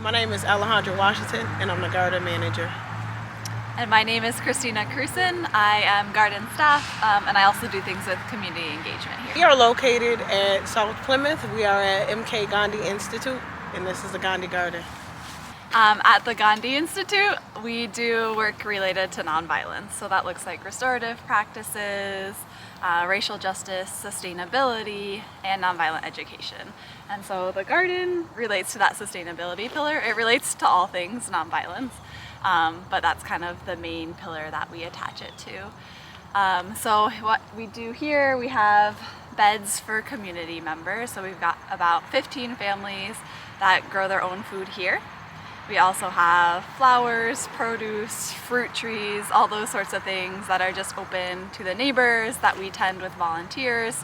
My name is Alejandra Washington, and I'm the garden manager. And my name is Christina of Gandhi. I am garden staff, and I also do things with community engagement here. We are located at South Plymouth. We are at MK Gandhi Institute, and this is the Gandhi Garden. At the Gandhi Institute, we do work related to nonviolence. So that looks like restorative practices, racial justice, sustainability, and nonviolent education. And so the garden relates to that sustainability pillar. It relates to all things nonviolence, but that's kind of the main pillar that we attach it to. So what we do here, we have beds for community members. So we've got about 15 families that grow their own food here. We also have flowers, produce, fruit trees, all those sorts of things that are just open to the neighbors that we tend with volunteers.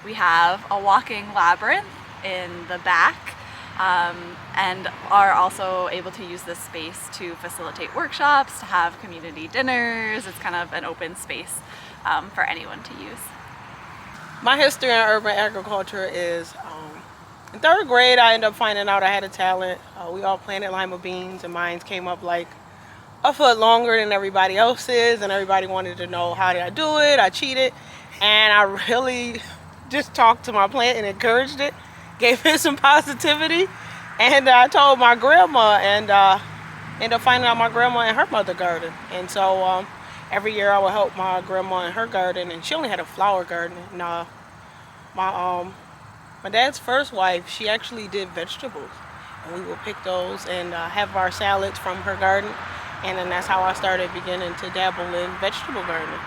We have a walking labyrinth in the back and are also able to use this space to facilitate workshops, to have community dinners. It's kind of an open space for anyone to use. My history in urban agriculture is in third grade, I ended up finding out I had a talent. We all planted lima beans, and mine came up like a foot longer than everybody else's, and everybody wanted to know how did I do it. I cheated, and I really just talked to my plant and encouraged it, gave it some positivity, and I told my grandma, and ended up finding out my grandma and her mother garden. And so every year I would help my grandma in her garden, and she only had a flower garden. And my dad's first wife, she actually did vegetables, and we would pick those and have our salads from her garden, and then that's how I started beginning to dabble in vegetable gardening.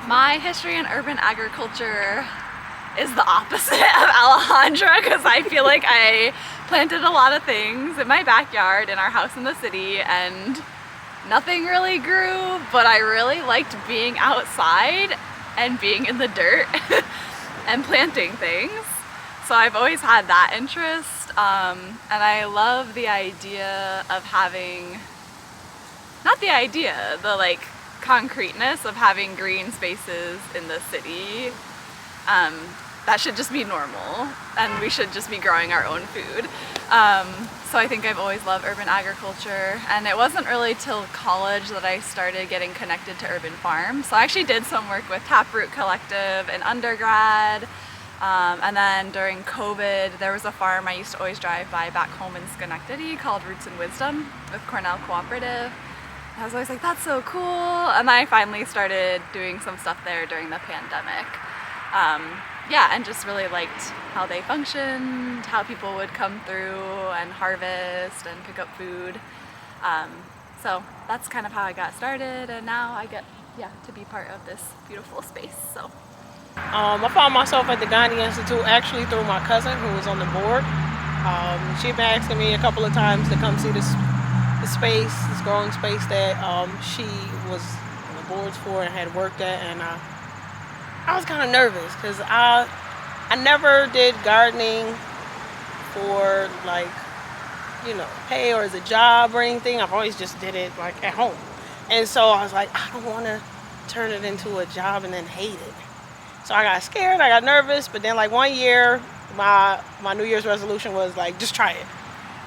My history in urban agriculture is the opposite of Alejandra, because I feel like I planted a lot of things in my backyard in our house in the city, and nothing really grew, but I really liked being outside and being in the dirt and planting things. So I've always had that interest, and I love the idea of having, not the idea, the like concreteness of having green spaces in the city. That should just be normal, and we should just be growing our own food. So I think I've always loved urban agriculture, and it wasn't really till college that I started getting connected to urban farms. So I actually did some work with Taproot Collective in undergrad, and then during COVID there was a farm I used to always drive by back home in Schenectady called Roots and Wisdom with Cornell Cooperative. I was always like, that's so cool, and I finally started doing some stuff there during the pandemic. Yeah, and just really liked how they functioned, how people would come through and harvest and pick up food. So that's kind of how I got started, and now I get to be part of this beautiful space. So I found myself at the Gandhi Institute actually through my cousin who was on the board. She'd been asking me a couple of times to come see this space, this growing space that she was on the boards for and had worked at, and I was kind of nervous because I never did gardening for like, pay or as a job or anything. I've always just did it like at home. And so I was like, I don't want to turn it into a job and then hate it. So I got scared, I got nervous, but then like one year, my New Year's resolution was like, just try it.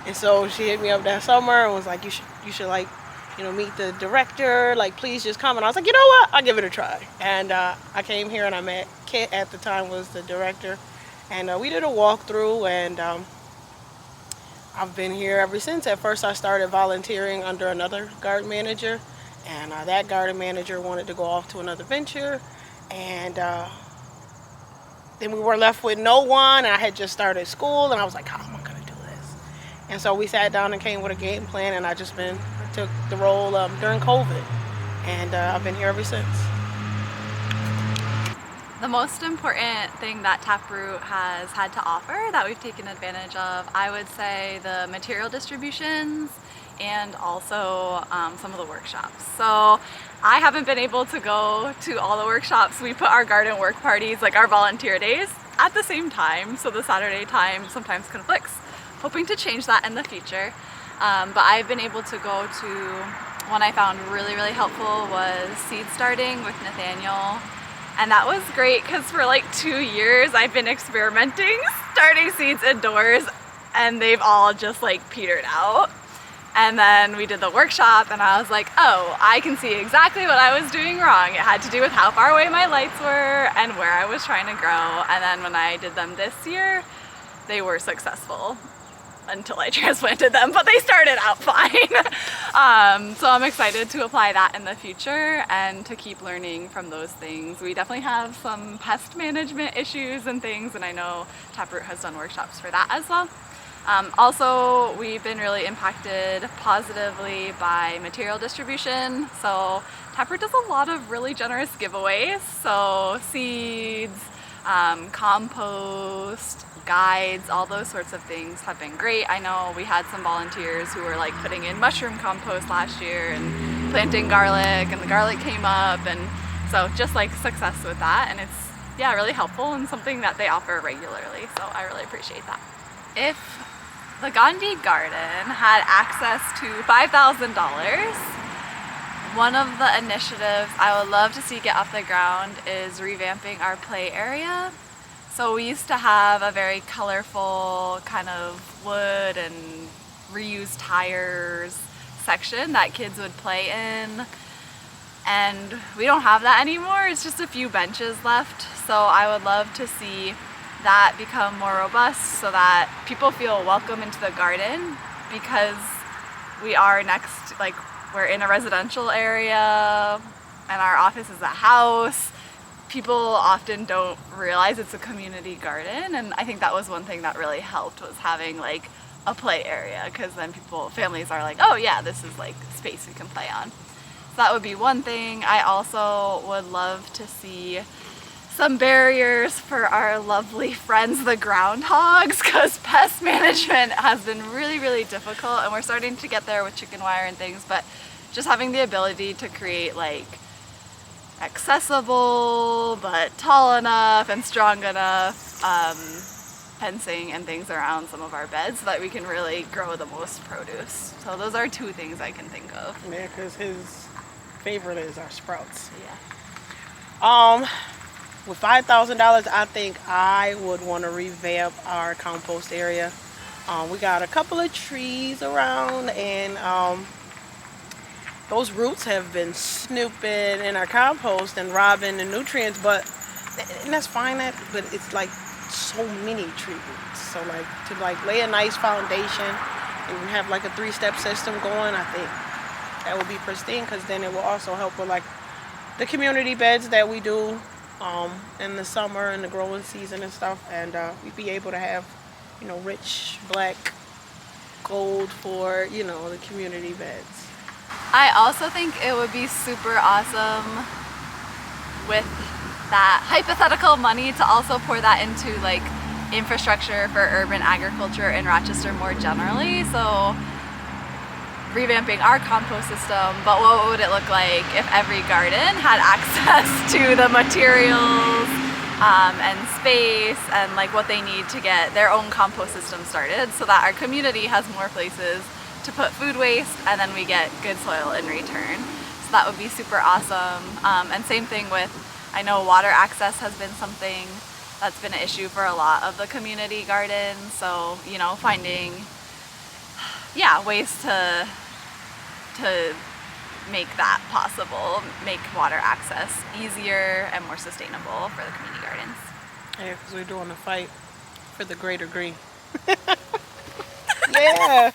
And so she hit me up that summer and was like, you should like, meet the director, like please just come. And I was like, you know what, I'll give it a try. And I came here and I met Kit, at the time was the director, and we did a walkthrough, and I've been here ever since. At first I started volunteering under another garden manager, and that garden manager wanted to go off to another venture, and then we were left with no one, and I had just started school, and I was like, how am I gonna do this? And so we sat down and came with a game plan, and I took the role during COVID, and I've been here ever since. the most important thing that Taproot has had to offer that we've taken advantage of, I would say the material distributions and also some of the workshops. So I haven't been able to go to all the workshops. We put our garden work parties, like our volunteer days, at the same time, so the Saturday time sometimes conflicts. Hoping to change that in the future. But I've been able to go to one I found really, really helpful was seed starting with Nathaniel. And that was great because for like 2 years I've been experimenting, starting seeds indoors. and they've all just like petered out. And then we did the workshop and I was like, oh, I can see exactly what I was doing wrong. It had to do with how far away my lights were and where I was trying to grow. And then when I did them this year, they were successful until I transplanted them, but they started out fine. So I'm excited to apply that in the future and to keep learning from those things. We definitely have some pest management issues and things, and I know Taproot has done workshops for that as well. Also, we've been really impacted positively by material distribution. So Taproot does a lot of really generous giveaways. So seeds, compost, guides, all those sorts of things have been great. I know we had some volunteers who were like putting in mushroom compost last year and planting garlic, and the garlic came up, and so just like success with that, and it's really helpful and something that they offer regularly, so I really appreciate that. If the Gandhi Garden had access to $5,000, one of the initiatives I would love to see get off the ground is revamping our play area. So we used to have a very colorful kind of wood and reused tires section that kids would play in, and we don't have that anymore. It's just a few benches left, so I would love to see that become more robust so that people feel welcome into the garden, because we are next, like we're in a residential area and our office is a house. People often don't realize it's a community garden, and I think that was one thing that really helped, was having like a play area, because then families are like, oh yeah, this is like space we can play on. So that would be one thing. I also would love to see some barriers for our lovely friends, the groundhogs, because pest management has been really, really difficult, and we're starting to get there with chicken wire and things, but just having the ability to create like accessible but tall enough and strong enough fencing and things around some of our beds so that we can really grow the most produce. So those are two things I can think of. Yeah, because his favorite is our sprouts. Yeah. With $5,000, I think I would want to revamp our compost area. We got a couple of trees around, and those roots have been snooping in our compost and robbing the nutrients, and that's fine, but it's like so many tree roots. So like to like lay a nice foundation and have like a 3-step system going, I think that would be pristine, because then it will also help with like the community beds that we do in the summer and the growing season and stuff, and we'd be able to have, rich black gold for, the community beds. I also think it would be super awesome with that hypothetical money to also pour that into like infrastructure for urban agriculture in Rochester more generally. So revamping our compost system, but what would it look like if every garden had access to the materials and space and like what they need to get their own compost system started, so that our community has more places to put food waste and then we get good soil in return. So that would be super awesome. And same thing with, I know water access has been something that's been an issue for a lot of the community gardens. So, finding ways to make that possible, make water access easier and more sustainable for the community gardens. Yeah, because we're doing a fight for the greater green. Yeah.